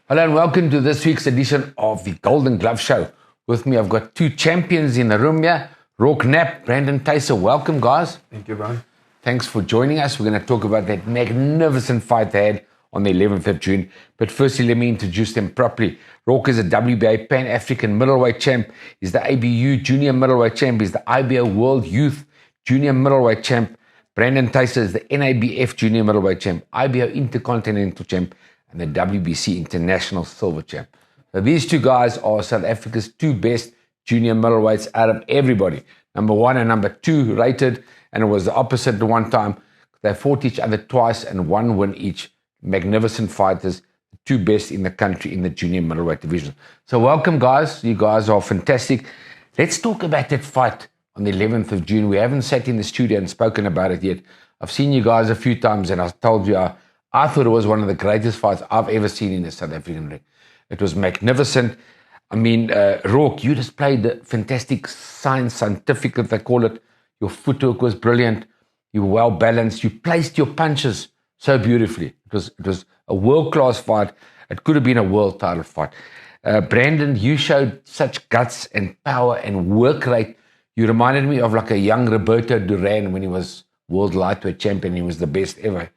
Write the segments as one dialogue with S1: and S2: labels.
S1: Hello and welcome to this week's edition of the Golden Glove Show. With me, I've got two champions in the room here, Roarke Knapp, Brandon Thysse. Welcome, guys.
S2: Thank you, Brian.
S1: Thanks for joining us. We're going to talk about that magnificent fight they had on the 11th of June. But firstly, let me introduce them properly. Roarke is a WBA Pan-African middleweight champ. He's the ABU junior middleweight champ. He's the IBO World Youth junior middleweight champ. Brandon Thysse is the NABF junior middleweight champ, IBO Intercontinental champ, and the WBC International Silver Champ. So these two guys are South Africa's two best junior middleweights out of everybody. Number one and number two rated, and it was the opposite at one time. They fought each other twice and one win each. Magnificent fighters, the two best in the country in the junior middleweight division. So welcome, guys. You guys are fantastic. Let's talk about that fight on the 11th of June. We haven't sat in the studio and spoken about it yet. I've seen you guys a few times, and I told you I thought it was one of the greatest fights I've ever seen in the South African ring. It was magnificent. I mean, Roarke, you displayed the fantastic scientific, they call it. Your footwork was brilliant. You were well balanced. You placed your punches so beautifully. It was a world-class fight. It could have been a world title fight. Brandon, you showed such guts and power and work rate. You reminded me of like a young Roberto Duran when he was world lightweight champion. He was the best ever.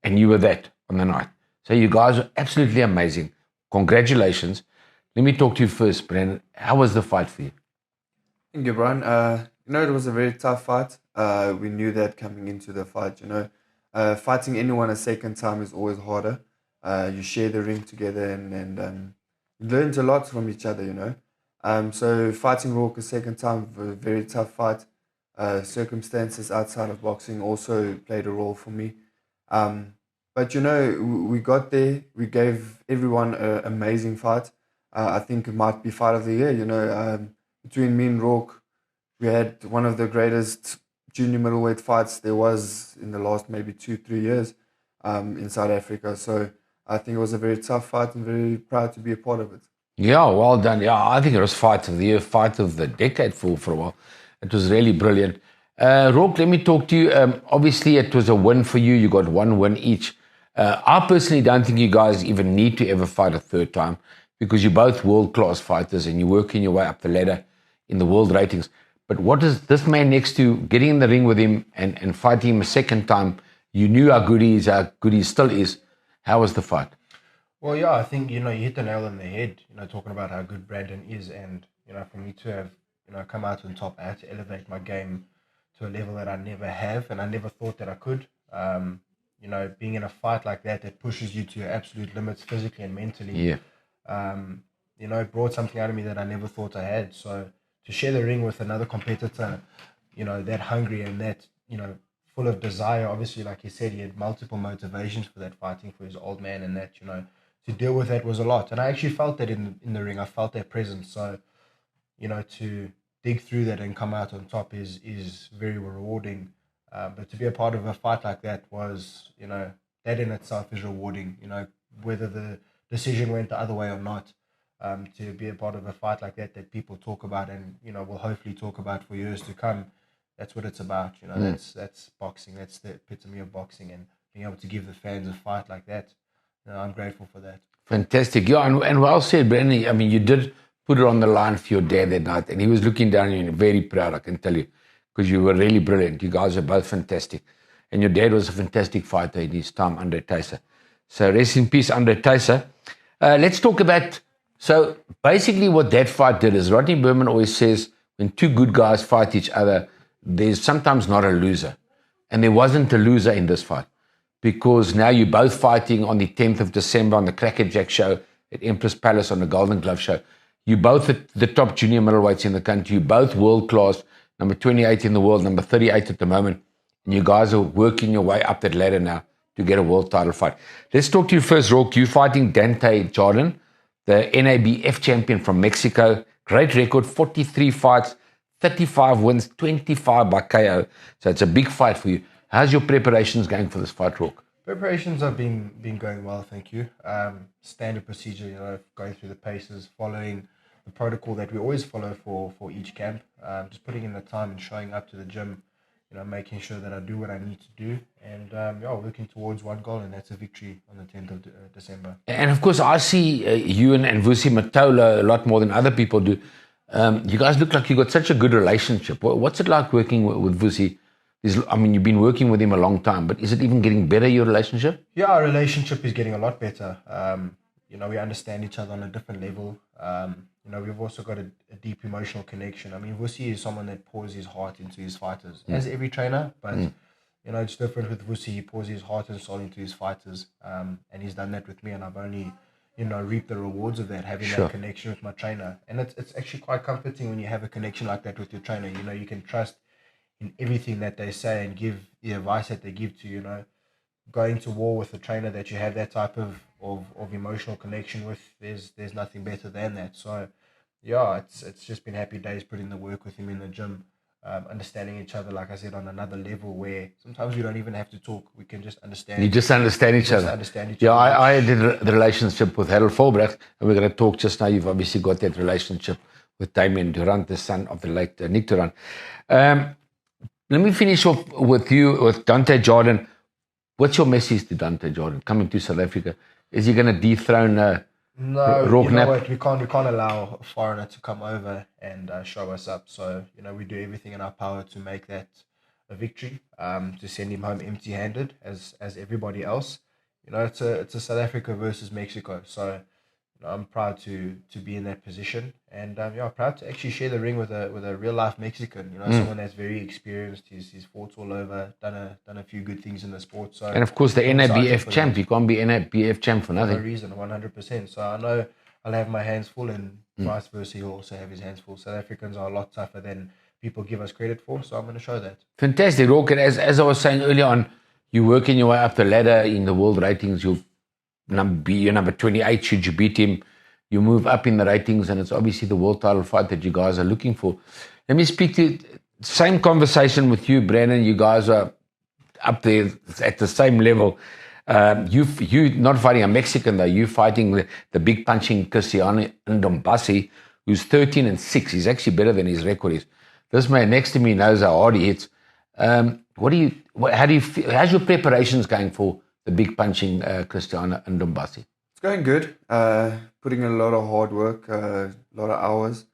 S1: And you were that on the night. So you guys are absolutely amazing. Congratulations. Let me talk to you first, Brandon. How was the fight for you?
S2: Thank you, Brian. It was a very tough fight. We knew that coming into the fight. Fighting anyone a second time is always harder. You share the ring together and you learned a lot from each other, So fighting Roarke a second time was a very tough fight. Circumstances outside of boxing also played a role for me. But we got there. We gave everyone an amazing fight. I think it might be fight of the year. Between me and Roarke, we had one of the greatest junior middleweight fights there was in the last maybe 2-3 years in South Africa. So I think it was a very tough fight and very proud to be a part of it.
S1: Yeah, well done. Yeah, I think it was fight of the year, fight of the decade for a while. It was really brilliant. Roarke, let me talk to you. Obviously, it was a win for you. You got one win each. I personally don't think you guys even need to ever fight a third time because you're both world-class fighters and you're working your way up the ladder in the world ratings. But what is this man next to getting in the ring with him and fighting him a second time? You knew how good he is, how good he still is. How was the fight?
S3: Well, yeah, I think, you hit the nail on the head, talking about how good Brandon is. And, for me to have, come out on top, I had to elevate my game to a level that I never have and I never thought that I could. Being in a fight like that pushes you to your absolute limits physically and mentally.
S1: Yeah.
S3: It brought something out of me that I never thought I had. So to share the ring with another competitor, that hungry and that, full of desire. Obviously, like he said, he had multiple motivations for that fighting for his old man and that, to deal with that was a lot. And I actually felt that in the ring. I felt their presence. So, to dig through that and come out on top is very rewarding. But to be a part of a fight like that was, that in itself is rewarding, whether the decision went the other way or not. To be a part of a fight like that people talk about and, will hopefully talk about for years to come. That's what it's about, That's boxing. That's the epitome of boxing, and being able to give the fans a fight like that. I'm grateful for that.
S1: Fantastic. Yeah, and well said, Brandon. I mean, you did put it on the line for your dad that night, and he was looking down at you and very proud, I can tell you, because you were really brilliant. You guys are both fantastic. And your dad was a fantastic fighter in his time under Thysse. So rest in peace, under Thysse. Let's talk about, so basically what that fight did is, Rodney Berman always says, when two good guys fight each other, there's sometimes not a loser. And there wasn't a loser in this fight, because now you're both fighting on the 10th of December on the Crackerjack show at Empress Palace on the Golden Glove show. You both at the top junior middleweights in the country. You both world-class, number 28 in the world, number 38 at the moment. And you guys are working your way up that ladder now to get a world title fight. Let's talk to you first, Roarke. You're fighting Dante Jordan, the NABF champion from Mexico. Great record, 43 fights, 35 wins, 25 by KO. So it's a big fight for you. How's your preparations going for this fight, Roarke?
S3: Preparations have been going well, thank you. Standard procedure, going through the paces, following the protocol that we always follow for each camp. Just putting in the time and showing up to the gym, making sure that I do what I need to do, and working towards one goal, and that's a victory on the 10th of December.
S1: And of course, I see you and Vusi Matola a lot more than other people do. You guys look like you got such a good relationship. What's it like working with Vusi? You've been working with him a long time, but is it even getting better, your relationship?
S3: Yeah, our relationship is getting a lot better. We understand each other on a different level. We've also got a deep emotional connection. I mean, Vusi is someone that pours his heart into his fighters, as every trainer, but it's different with Vusi. He pours his heart and soul into his fighters, and he's done that with me, and I've only, reaped the rewards of that, having that connection with my trainer. And it's actually quite comforting when you have a connection like that with your trainer. You can trust in everything that they say and give the advice that they give to you. Going to war with a trainer that you have that type of emotional connection with, there's nothing better than that. So yeah, it's just been happy days putting the work with him in the gym, understanding each other, like I said, on another level where sometimes we don't even have to talk. We can just understand.
S1: You just understand each other. Yeah, I did the relationship with Harold Volbrecht, and we're going to talk just now. You've obviously got that relationship with Damian Durant, the son of the late Nick Durant. Let me finish off with you, with Dante Jordan. What's your message to Dante Jordan coming to South Africa? Is he going to dethrone Roarke Knapp?
S3: What? We can't allow a foreigner to come over and show us up. So we do everything in our power to make that a victory. To send him home empty-handed, as everybody else. It's a South Africa versus Mexico. So I'm proud to be in that position, and proud to actually share the ring with a real life Mexican. Someone that's very experienced. He's fought all over, done a few good things in the sport. So,
S1: and of course the NABF champ. You can't be NABF champ for nothing.
S3: No reason, 100%. So I know I'll have my hands full, and vice versa, he'll also have his hands full. South Africans are a lot tougher than people give us credit for, so I'm going to show that.
S1: Fantastic, Roqu. As I was saying earlier on, you're working your way up the ladder in the world ratings. You're number 28. Should you beat him, you move up in the ratings, and it's obviously the world title fight that you guys are looking for. Let me speak to same conversation with you, Brandon. You guys are up there at the same level. You not fighting a Mexican though. You fighting the big punching Cristiano Ndombassy, who's 13-6. He's actually better than his record is. This man next to me knows how hard he hits. How do you feel? How's your preparations going for the big punching Cristiano Ndombassy?
S2: It's going good. Putting in a lot of hard work, a lot of hours.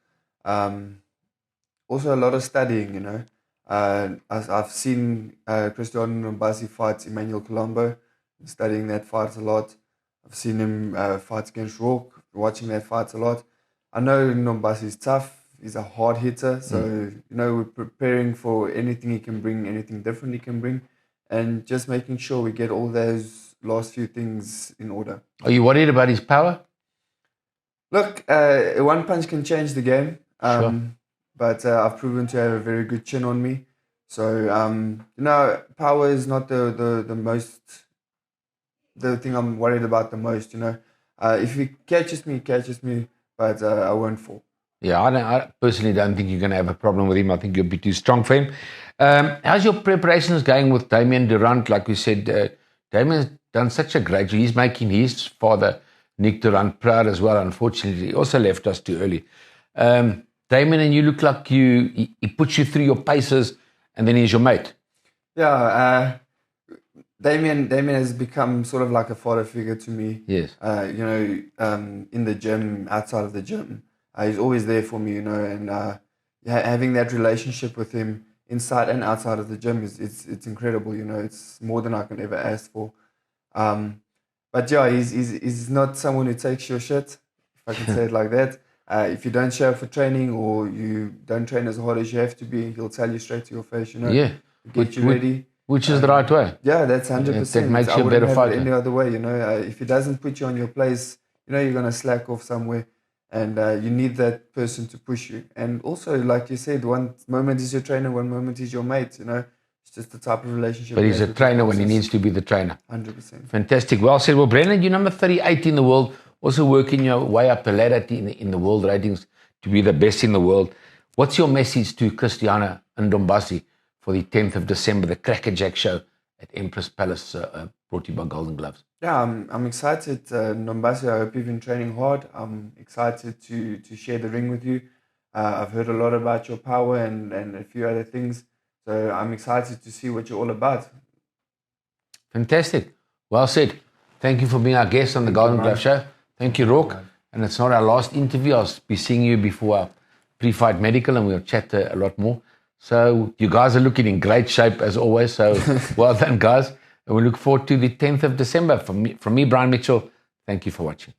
S2: Also a lot of studying, I've seen Cristiano Ndombassy fight Emmanuel Colombo, studying that fight a lot. I've seen him fight against Roqu, watching that fight a lot. I know Ndombassy is tough. He's a hard hitter, so we're preparing for anything he can bring, anything different he can bring, and just making sure we get all those last few things in order.
S1: Are you worried about his power?
S2: Look, one punch can change the game,
S1: Sure.
S2: but I've proven to have a very good chin on me. So, power is not the thing I'm worried about the most. If he catches me, but I won't fall.
S1: Yeah, I personally don't think you're going to have a problem with him. I think you'll be too strong for him. How's your preparations going with Damian Durant? Like we said, Damian's done such a great job. He's making his father, Nick Durant, proud as well. Unfortunately, he also left us too early. Damian, and you look like he puts you through your paces, and then he's your mate.
S2: Yeah, Damian has become sort of like a father figure to me.
S1: Yes.
S2: In the gym, outside of the gym. He's always there for me, and having that relationship with him inside and outside of the gym it's incredible. It's more than I can ever ask for. But yeah, he's not someone who takes your shit, if I can say it like that. If you don't show up for training or you don't train as hard as you have to be, he'll tell you straight to your face.
S1: Yeah.
S2: Get you ready.
S1: Which is the right way.
S2: Yeah, that's 100%.
S1: That makes you a better fighter.
S2: Any other way, if he doesn't put you on your place, you're gonna slack off somewhere. And you need that person to push you. And also, like you said, one moment is your trainer, one moment is your mate. It's just the type of relationship.
S1: But he's a trainer when he needs to be the trainer.
S2: 100%.
S1: Fantastic. Well said. Well, Brandon, you're number 38 in the world, also working your way up the ladder in the world ratings to be the best in the world. What's your message to Cristiano Ndombassy for the 10th of December, the Crackerjack show at Empress Palace, brought to you by Golden Gloves?
S2: Yeah, I'm excited. Ndombassy, I hope you've been training hard. I'm excited to share the ring with you. I've heard a lot about your power and a few other things. So I'm excited to see what you're all about.
S1: Fantastic. Well said. Thank you for being our guest on the Golden Glove Show. Thank you, Roqu. And it's not our last interview. I'll be seeing you before our pre-fight medical, and we'll chat a lot more. So you guys are looking in great shape as always. So well done, guys. And we look forward to the 10th of December. From me, Brian Mitchell, thank you for watching.